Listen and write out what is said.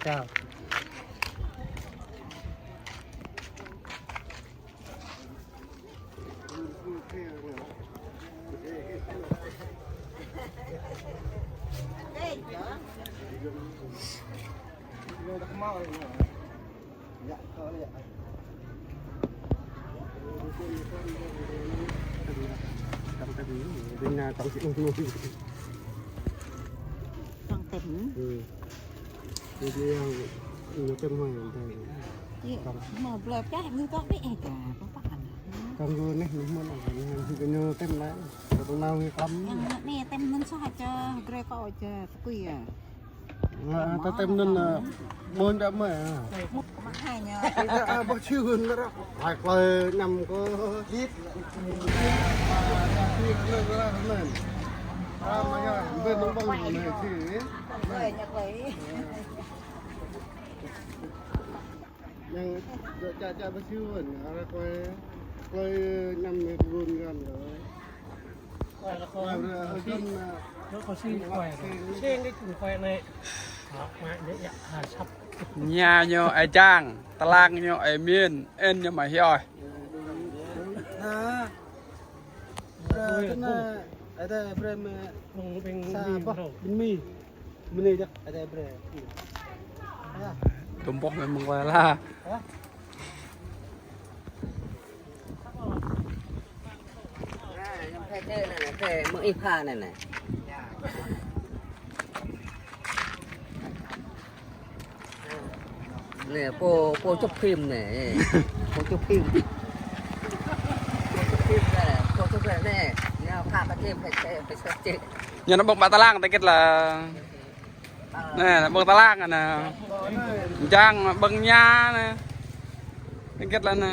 เจ้าเป็นงานต้องสิอุ้งลูกต้องเต็มนี่เรื่องเต็มห้อยได้มาเปล่าจ้ามือต้องได้เอกอ่ะป้าป้ากังวลนี่มันอะไรงานที่เป็นเต็มแล้วตรงเราให้คำนี่เต็มนั่นใช่จ้าเกรก็จะกุยอ่ะแต่เต็มนั่นน่ะมนจะไม่มาให้เนี่ยบ่ชื่อหุ่นแล้วหายไปนำก็ฮิตที่เลิกแล้วนั่นมาย่อยเป็นต้องบังเลยชื่อเลยอยากเลยยังจะบ่ชื่อหุ่นอะไรก็เลยนำไปรุนกันเลยแล้วก็แล้วก็ชื่อควายเช่งได้ถึงควายในมาเนี่ยหาชับnhà nhờ ai trang ta lang nhờ ai miên en nhờ mày hiểu ada brem ลงเป็น apa mi meni dak ada brem tumpok memang kaya lah ยังแพ้เด้อนั่นน่ะแต่มึงอีผ้านั่นน่ะเนี่ยโปจุกพิมพ์เนี่ยโปจุกพิมพ์โปจุกพิมพ์เนี่ยเนี่ยผ้าประเทศไปเช็ดเจ๊ nhờ nó bông bạc ta lang ta kết là nè bông ta lang à nè trang bông nha nè ta kết là nè